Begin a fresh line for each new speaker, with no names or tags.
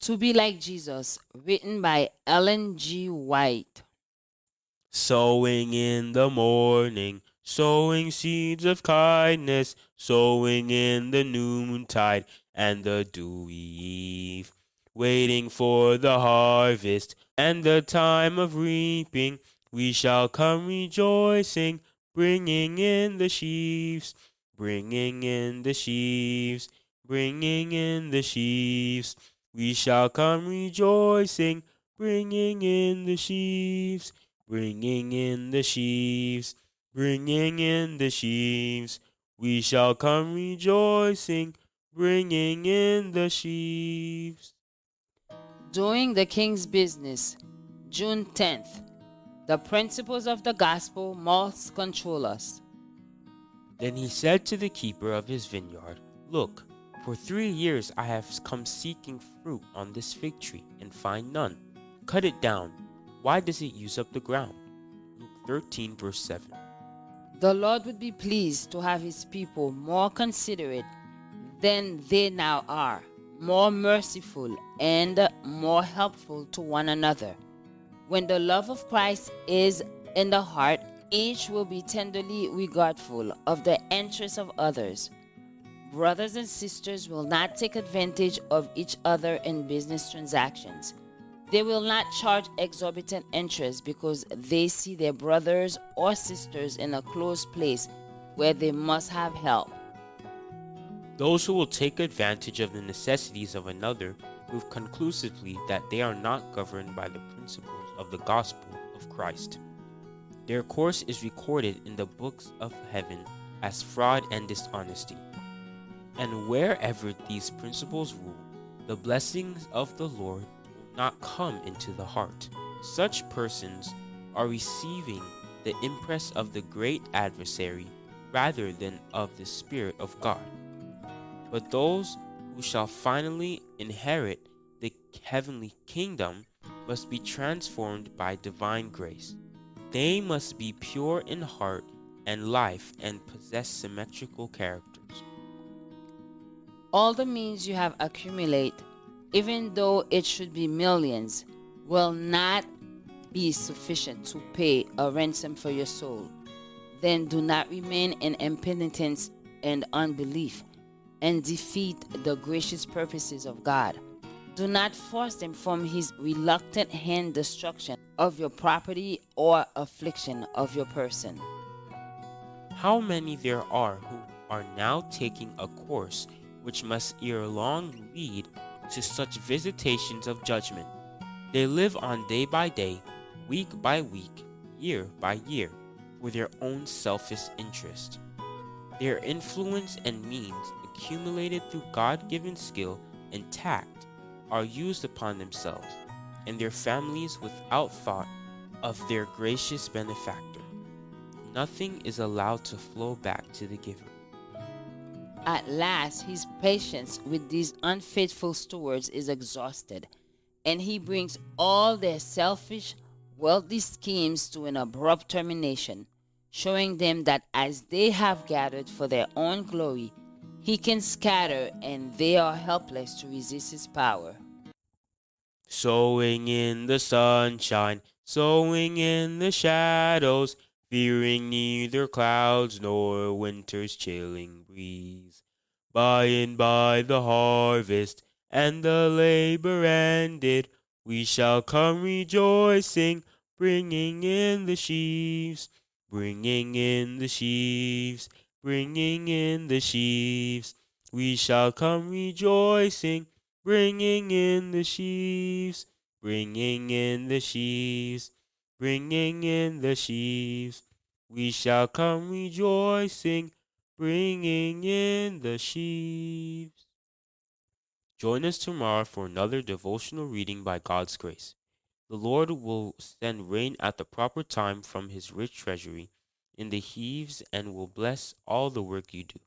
To Be Like Jesus, written by Ellen G. White.
Sowing in the morning, sowing seeds of kindness, sowing in the noontide and the dewy eve, waiting for the harvest and the time of reaping. We shall come rejoicing, bringing in the sheaves, bringing in the sheaves, bringing in the sheaves. We shall come rejoicing, bringing in the sheaves, bringing in the sheaves, bringing in the sheaves. We shall come rejoicing, bringing in the sheaves.
Doing the King's Business, June 10th. The principles of the gospel must control us.
Then he said to the keeper of his vineyard, Look, for 3 years I have come seeking fruit on this fig tree and find none. Cut it down. Why does it use up the ground? Luke 13, verse 7.
The Lord would be pleased to have his people more considerate than they now are, more merciful and more helpful to one another. When the love of Christ is in the heart, each will be tenderly regardful of the interests of others. Brothers and sisters will not take advantage of each other in business transactions. They will not charge exorbitant interest because they see their brothers or sisters in a close place where they must have help.
Those who will take advantage of the necessities of another prove conclusively that they are not governed by the principles of the gospel of Christ. Their course is recorded in the books of heaven as fraud and dishonesty. And wherever these principles rule, the blessings of the Lord will not come into the heart. Such persons are receiving the impress of the great adversary rather than of the Spirit of God. But those who shall finally inherit the heavenly kingdom must be transformed by divine grace. They must be pure in heart and life and possess symmetrical characters.
All the means you have accumulate, even though it should be millions, will not be sufficient to pay a ransom for your soul. Then do not remain in impenitence and unbelief and defeat the gracious purposes of God. Do not force him from his reluctant hand destruction of your property or affliction of your person.
How many there are who are now taking a course which must ere long lead to such visitations of judgment. They live on day by day, week by week, year by year, for their own selfish interest. Their influence and means, accumulated through God-given skill and tact, are used upon themselves and their families without thought of their gracious benefactor. Nothing is allowed to flow back to the giver.
At last, his patience with these unfaithful stewards is exhausted, and he brings all their selfish, worldly schemes to an abrupt termination, showing them that as they have gathered for their own glory, he can scatter and they are helpless to resist his power.
Sowing in the sunshine, sowing in the shadows, fearing neither clouds nor winter's chilling breeze. By and by the harvest and the labor ended, we shall come rejoicing, bringing in the sheaves, bringing in the sheaves, bringing in the sheaves. We shall come rejoicing, bringing in the sheaves, bringing in the sheaves, bringing in the sheaves. We shall come rejoicing, bringing in the sheaves. Join us tomorrow for another devotional reading by God's grace. The Lord will send rain at the proper time from his rich treasury in the heaves and will bless all the work you do.